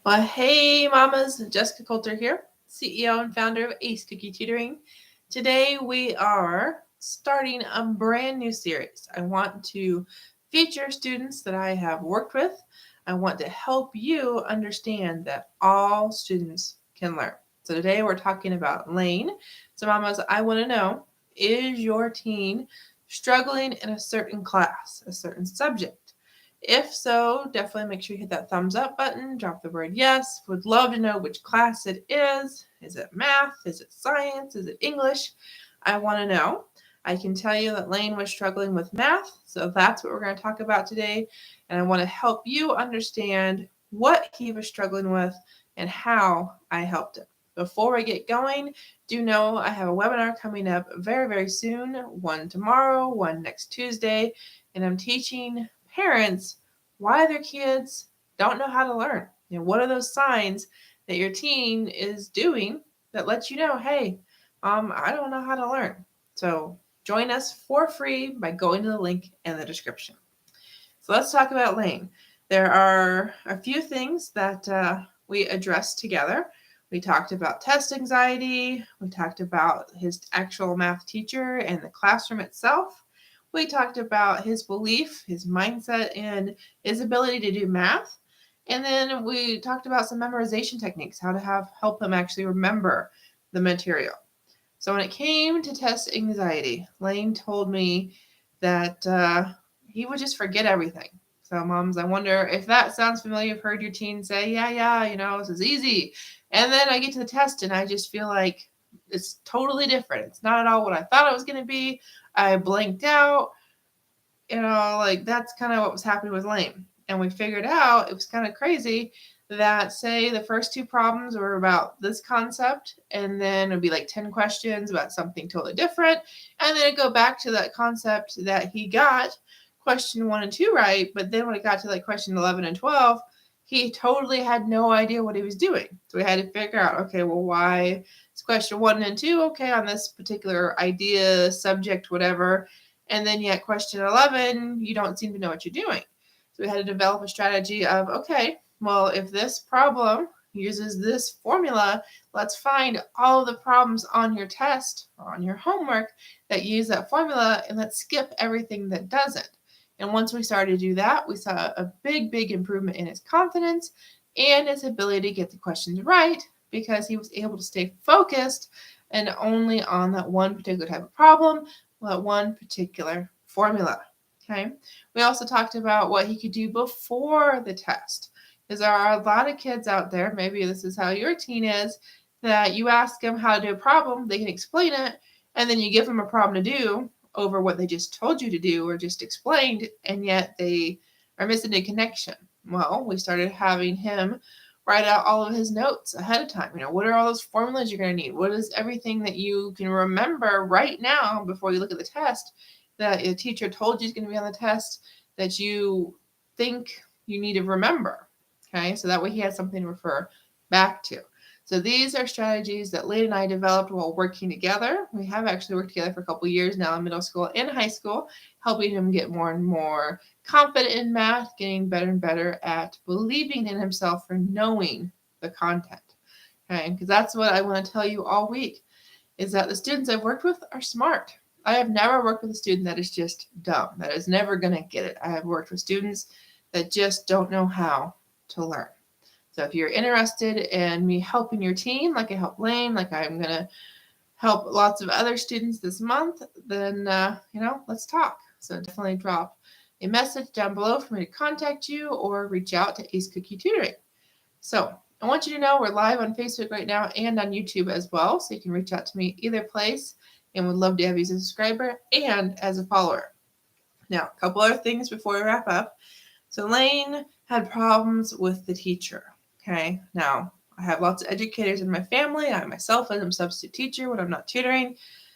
Well, hey, mamas. Jessica Coulter here, CEO and founder of Ace Cookie Tutoring. Today we are starting a brand new series. I want to feature students that I have worked with. I want to help you understand that all students can learn. So today we're talking about Lane. So, mamas, I want to know, is your teen struggling in a certain class, a certain subject? If so, definitely make sure you hit that thumbs up button, drop the word yes. Would love to know which class it is. Is it math? Is it science? Is it English? I want to know. I can tell you that Lane was struggling with math, so that's what we're going to talk about today. And I want to help you understand what he was struggling with and how I helped him. Before we get going, do know I have a webinar coming up very, very soon, one tomorrow, one next Tuesday, and I'm teaching parents why their kids don't know how to learn. What are those signs that your teen is doing that lets you know, hey, I don't know how to learn. So join us for free by going to the link in the description. So let's talk about Lane. There are a few things that we addressed together. We talked about test anxiety. We talked about his actual math teacher and the classroom itself. We talked about his belief, his mindset, and his ability to do math. And then we talked about some memorization techniques, how to help him actually remember the material. So when it came to test anxiety, Lane told me that he would just forget everything. So moms, I wonder if that sounds familiar. You've heard your teen say, yeah, this is easy. And then I get to the test and I just feel like it's totally different. It's not at all what I thought it was going to be. I blanked out. Like that's kind of what was happening with Lane. And we figured out it was kind of crazy that, say, the first two problems were about this concept, and then it'd be like 10 questions about something totally different. And then it'd go back to that concept that he got question 1 and 2 right. But then when it got to like question 11 and 12, he totally had no idea what he was doing. So we had to figure out, okay, well, why is question 1 and 2 okay on this particular idea, subject, whatever. And then yet question 11, you don't seem to know what you're doing. So we had to develop a strategy of, okay, well, if this problem uses this formula, let's find all of the problems on your test or on your homework that use that formula, and let's skip everything that doesn't. And once we started to do that, we saw a big, big improvement in his confidence and his ability to get the questions right, because he was able to stay focused and only on that one particular type of problem, that one particular formula. Okay. We also talked about what he could do before the test, because there are a lot of kids out there, maybe this is how your teen is, that you ask them how to do a problem, they can explain it, and then you give them a problem to do over what they just told you to do or just explained, and yet they are missing a connection. Well, we started having him write out all of his notes ahead of time. What are all those formulas you're going to need? What is everything that you can remember right now before you look at the test that your teacher told you is going to be on the test that you think you need to remember? Okay, so that way he has something to refer back to. So these are strategies that Lane and I developed while working together. We have actually worked together for a couple of years now in middle school and high school, helping him get more and more confident in math, getting better and better at believing in himself for knowing the content. Okay, because that's what I want to tell you all week, is that the students I've worked with are smart. I have never worked with a student that is just dumb, that is never going to get it. I have worked with students that just don't know how to learn. So if you're interested in me helping your team, like I helped Lane, like I'm going to help lots of other students this month, then, let's talk. So definitely drop a message down below for me to contact you or reach out to Ace Cookie Tutoring. So I want you to know we're live on Facebook right now and on YouTube as well. So you can reach out to me either place, and would love to have you as a subscriber and as a follower. Now, a couple other things before we wrap up. So Lane had problems with the teacher. Okay, now I have lots of educators in my family. I myself am a substitute teacher when I'm not tutoring.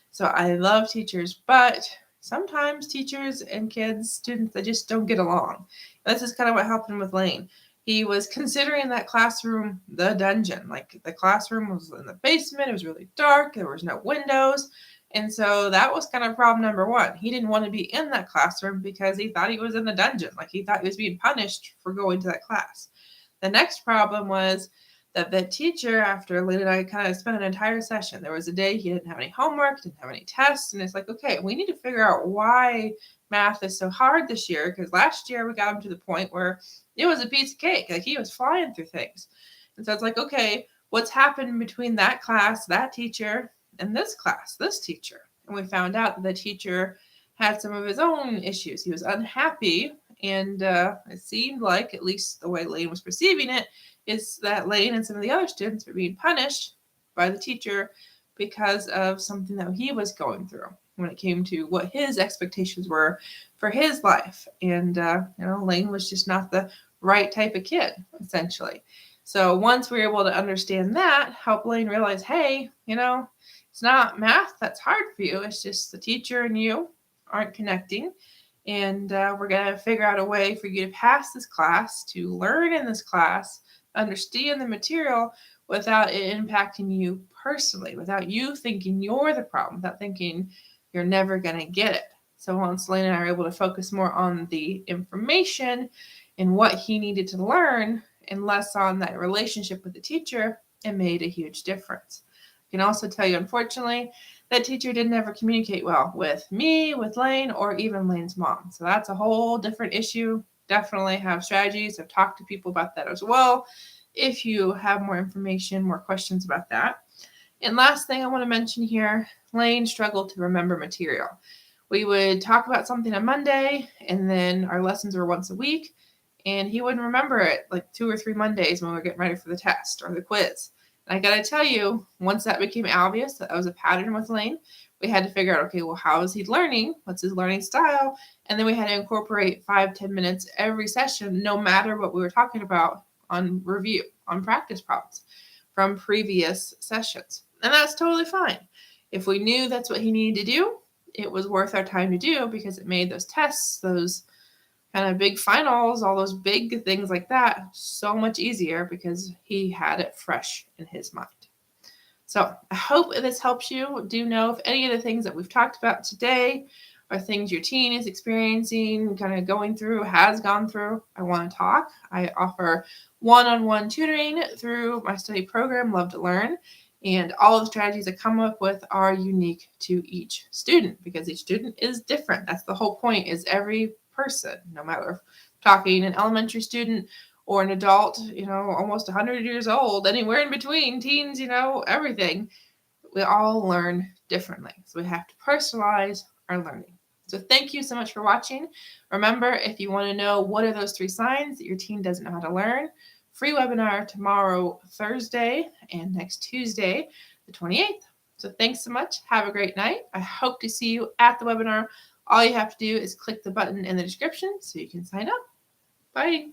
So I love teachers, but sometimes teachers and kids, students, they just don't get along. And this is kind of what happened with Lane. He was considering that classroom the dungeon. Like the classroom was in the basement, it was really dark, there was no windows. And so that was kind of problem number one. He didn't want to be in that classroom because he thought he was in the dungeon. Like he thought he was being punished for going to that class. The next problem was that the teacher, after Lynn and I kind of spent an entire session, there was a day he didn't have any homework, didn't have any tests, and it's like, okay, we need to figure out why math is so hard this year, because last year we got him to the point where it was a piece of cake. Like, he was flying through things. And so it's like, okay, what's happened between that class, that teacher, and this class, this teacher? And we found out that the teacher had some of his own issues. He was unhappy, and it seemed like, at least the way Lane was perceiving it, is that Lane and some of the other students were being punished by the teacher because of something that he was going through when it came to what his expectations were for his life. And, Lane was just not the right type of kid, essentially. So once we were able to understand that, help Lane realize, hey, it's not math that's hard for you. It's just the teacher and you aren't connecting. And we're going to figure out a way for you to pass this class, to learn in this class, understand the material without it impacting you personally, without you thinking you're the problem, without thinking you're never going to get it. So once Lane and I are able to focus more on the information and what he needed to learn and less on that relationship with the teacher, it made a huge difference. I can also tell you, unfortunately, that teacher didn't ever communicate well with me, with Lane, or even Lane's mom. So that's a whole different issue. Definitely have strategies. I've talked to people about that as well. If you have more information, more questions about that. And last thing I want to mention here, Lane struggled to remember material. We would talk about something on Monday, and then our lessons were once a week, and he wouldn't remember it like 2 or 3 Mondays when we were getting ready for the test or the quiz. And I got to tell you, once that became obvious that was a pattern with Lane, we had to figure out, okay, well, how is he learning? What's his learning style? And then we had to incorporate 5-10 minutes every session, no matter what we were talking about, on review, on practice problems from previous sessions. And that's totally fine. If we knew that's what he needed to do, it was worth our time to do, because it made those tests, those kind of big finals, all those big things like that, so much easier because he had it fresh in his mind. So I hope this helps you. Do know if any of the things that we've talked about today are things your teen is experiencing, kind of going through, has gone through, I want to talk. I offer one-on-one tutoring through my study program, Love to Learn. And all of the strategies I come up with are unique to each student, because each student is different. That's the whole point, is every person, no matter if talking an elementary student or an adult, almost 100 years old, anywhere in between, teens, everything, we all learn differently. So we have to personalize our learning. So thank you so much for watching. Remember, if you want to know what are those 3 signs that your teen doesn't know how to learn, free webinar tomorrow, Thursday, and next Tuesday, the 28th. So thanks so much. Have a great night. I hope to see you at the webinar. All you have to do is click the button in the description so you can sign up. Bye.